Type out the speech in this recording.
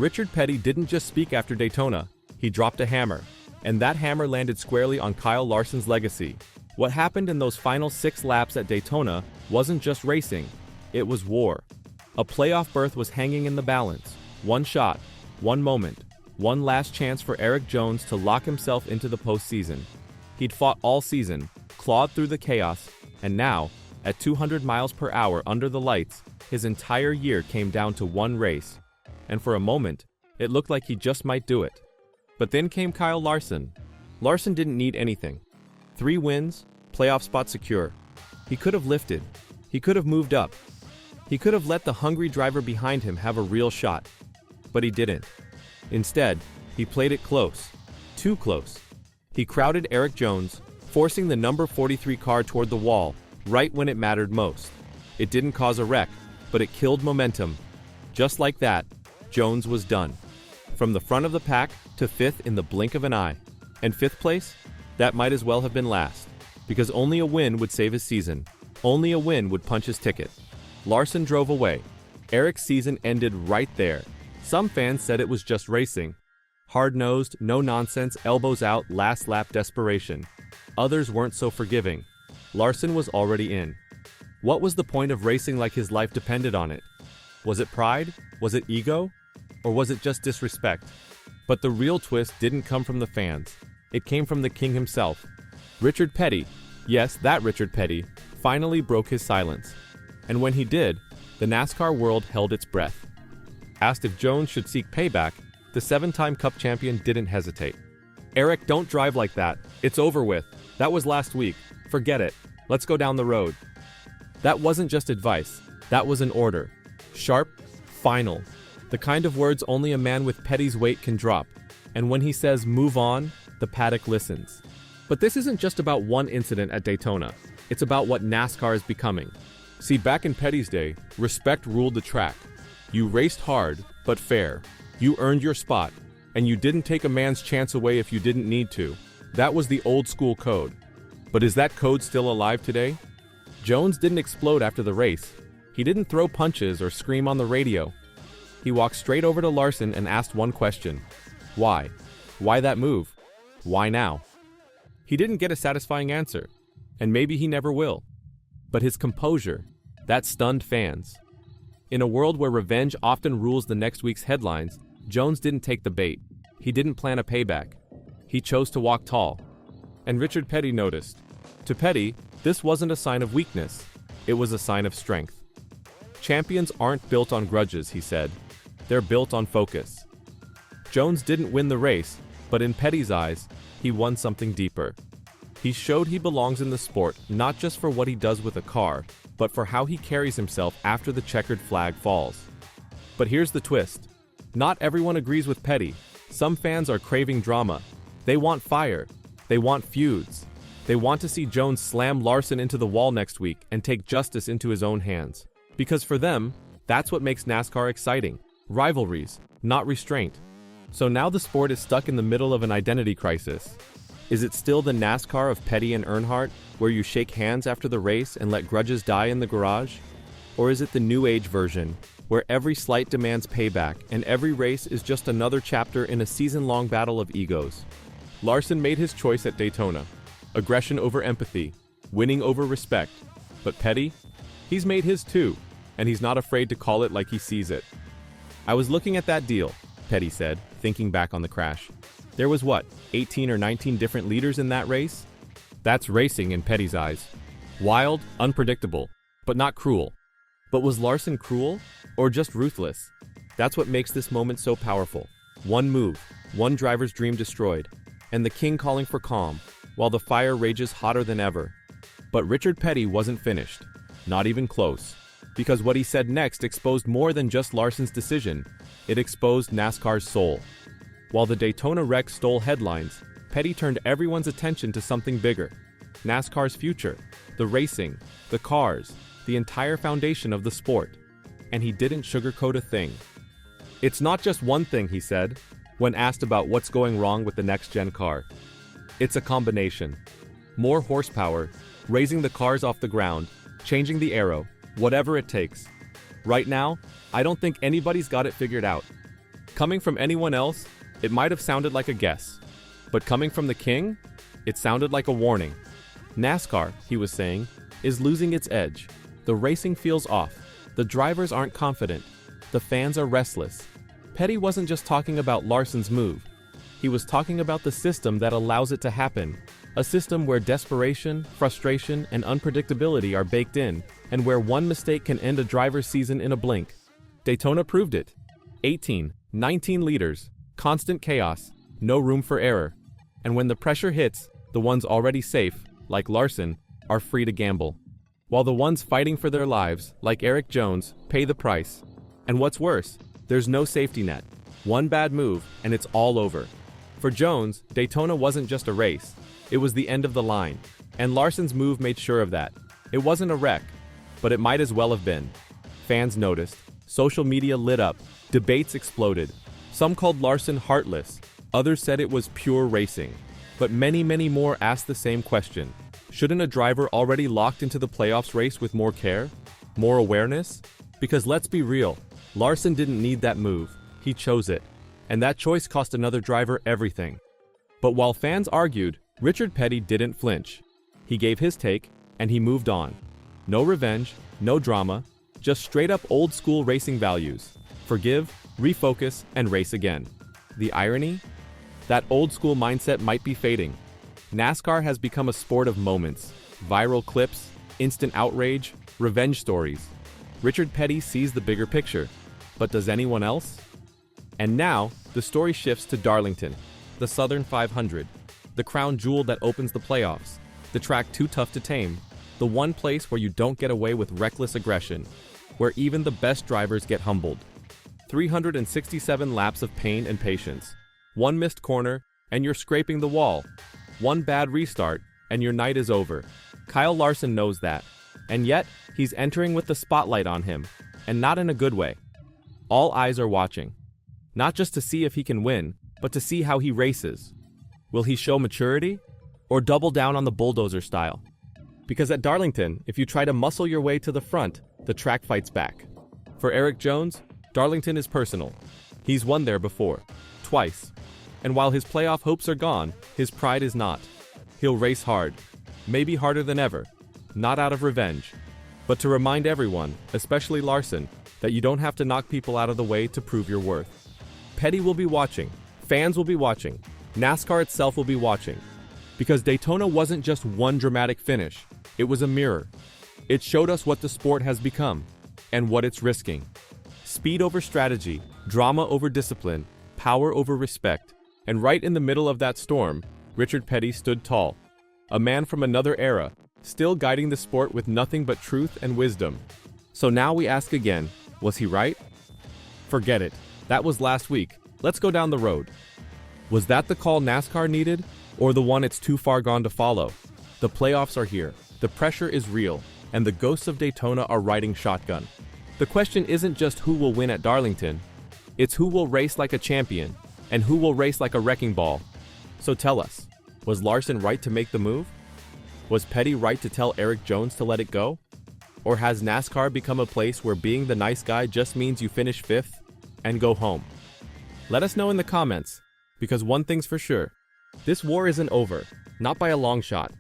Richard Petty didn't just speak after Daytona, he dropped a hammer. And that hammer landed squarely on Kyle Larson's legacy. What happened in those final 6 laps at Daytona wasn't just racing, it was war. A playoff berth was hanging in the balance. One shot, one moment, one last chance for Erik Jones to lock himself into the postseason. He'd fought all season, clawed through the chaos, and now, at 200 miles per hour under the lights, his entire year came down to one race. And for a moment, it looked like he just might do it. But then came Kyle Larson. Larson didn't need anything. 3 wins, playoff spot secure. He could have lifted. He could have moved up. He could have let the hungry driver behind him have a real shot. But he didn't. Instead, he played it close. Too close. He crowded Erik Jones, forcing the number 43 car toward the wall, right when it mattered most. It didn't cause a wreck, but it killed momentum. Just like that, Jones was done. From the front of the pack to 5th in the blink of an eye. And 5th place? That might as well have been last. Because only a win would save his season. Only a win would punch his ticket. Larson drove away. Erik's season ended right there. Some fans said it was just racing. Hard-nosed, no-nonsense, elbows out, last-lap desperation. Others weren't so forgiving. Larson was already in. What was the point of racing like his life depended on it? Was it pride? Was it ego? Or was it just disrespect? But the real twist didn't come from the fans. It came from the king himself. Richard Petty, yes, that Richard Petty, finally broke his silence. And when he did, the NASCAR world held its breath. Asked if Jones should seek payback, the 7-time Cup champion didn't hesitate. "Erik, don't drive like that. It's over with. That was last week. Forget it. Let's go down the road." That wasn't just advice. That was an order. Sharp, final. The kind of words only a man with Petty's weight can drop. And when he says move on, the paddock listens. But this isn't just about one incident at Daytona. It's about what NASCAR is becoming. See, back in Petty's day, respect ruled the track. You raced hard, but fair. You earned your spot, and you didn't take a man's chance away if you didn't need to. That was the old school code. But is that code still alive today? Jones didn't explode after the race. He didn't throw punches or scream on the radio. He walked straight over to Larson and asked one question. Why? Why that move? Why now? He didn't get a satisfying answer, and maybe he never will. But his composure, that stunned fans. In a world where revenge often rules the next week's headlines, Jones didn't take the bait. He didn't plan a payback. He chose to walk tall. And Richard Petty noticed. To Petty, this wasn't a sign of weakness. It was a sign of strength. Champions aren't built on grudges, he said. They're built on focus. Jones didn't win the race, but in Petty's eyes, he won something deeper. He showed he belongs in the sport, not just for what he does with a car, but for how he carries himself after the checkered flag falls. But here's the twist. Not everyone agrees with Petty. Some fans are craving drama. They want fire. They want feuds. They want to see Jones slam Larson into the wall next week and take justice into his own hands. Because for them, that's what makes NASCAR exciting. Rivalries, not restraint. So now the sport is stuck in the middle of an identity crisis. Is it still the NASCAR of Petty and Earnhardt, where you shake hands after the race and let grudges die in the garage? Or is it the new age version, where every slight demands payback and every race is just another chapter in a season-long battle of egos? Larson made his choice at Daytona. Aggression over empathy, winning over respect. But Petty? He's made his too, and he's not afraid to call it like he sees it. "I was looking at that deal," Petty said, thinking back on the crash. "There was what, 18 or 19 different leaders in that race? That's racing in Petty's eyes. Wild, unpredictable, but not cruel. But was Larson cruel, or just ruthless? That's what makes this moment so powerful. One move, one driver's dream destroyed, and the king calling for calm, while the fire rages hotter than ever. But Richard Petty wasn't finished. Not even close. Because what he said next exposed more than just Larson's decision. It exposed NASCAR's soul. While the Daytona wreck stole headlines, Petty turned everyone's attention to something bigger. NASCAR's future, the racing, the cars, the entire foundation of the sport. And he didn't sugarcoat a thing. "It's not just one thing," he said, when asked about what's going wrong with the next-gen car. "It's a combination. More horsepower, raising the cars off the ground, changing the aero, whatever it takes. Right now, I don't think anybody's got it figured out." Coming from anyone else, it might have sounded like a guess. But coming from the king, it sounded like a warning. NASCAR, he was saying, is losing its edge. The racing feels off. The drivers aren't confident. The fans are restless. Petty wasn't just talking about Larson's move. He was talking about the system that allows it to happen. A system where desperation, frustration, and unpredictability are baked in, and where one mistake can end a driver's season in a blink. Daytona proved it. 18, 19 leaders, constant chaos, no room for error. And when the pressure hits, the ones already safe, like Larson, are free to gamble. While the ones fighting for their lives, like Erik Jones, pay the price. And what's worse, there's no safety net. One bad move, and it's all over. For Jones, Daytona wasn't just a race. It was the end of the line. And Larson's move made sure of that. It wasn't a wreck, but it might as well have been. Fans noticed. Social media lit up. Debates exploded. Some called Larson heartless. Others said it was pure racing. But many, many more asked the same question. Shouldn't a driver already locked into the playoffs race with more care? More awareness? Because let's be real, Larson didn't need that move. He chose it. And that choice cost another driver everything. But while fans argued, Richard Petty didn't flinch. He gave his take, and he moved on. No revenge, no drama, just straight up old school racing values. Forgive, refocus, and race again. The irony? That old school mindset might be fading. NASCAR has become a sport of moments. Viral clips, instant outrage, revenge stories. Richard Petty sees the bigger picture. But does anyone else? And now, the story shifts to Darlington, the Southern 500, the crown jewel that opens the playoffs, the track too tough to tame, the one place where you don't get away with reckless aggression, where even the best drivers get humbled. 367 laps of pain and patience. One missed corner, and you're scraping the wall. One bad restart, and your night is over. Kyle Larson knows that. And yet, he's entering with the spotlight on him, and not in a good way. All eyes are watching. Not just to see if he can win, but to see how he races. Will he show maturity, or double down on the bulldozer style? Because at Darlington, if you try to muscle your way to the front, the track fights back. For Erik Jones, Darlington is personal. He's won there before, twice. And while his playoff hopes are gone, his pride is not. He'll race hard, maybe harder than ever, not out of revenge, but to remind everyone, especially Larson, that you don't have to knock people out of the way to prove your worth. Petty will be watching, fans will be watching, NASCAR itself will be watching. Because Daytona wasn't just one dramatic finish, it was a mirror. It showed us what the sport has become, and what it's risking. Speed over strategy, drama over discipline, power over respect. And right in the middle of that storm, Richard Petty stood tall. A man from another era, still guiding the sport with nothing but truth and wisdom. So now we ask again, was he right? Forget it. That was last week. Let's go down the road. Was that the call NASCAR needed, or the one it's too far gone to follow? The playoffs are here. The pressure is real, and the ghosts of Daytona are riding shotgun. The question isn't just who will win at Darlington. It's who will race like a champion, and who will race like a wrecking ball. So tell us, was Larson right to make the move? Was Petty right to tell Erik Jones to let it go? Or has NASCAR become a place where being the nice guy just means you finish fifth and go home? Let us know in the comments, because one thing's for sure, this war isn't over, not by a long shot.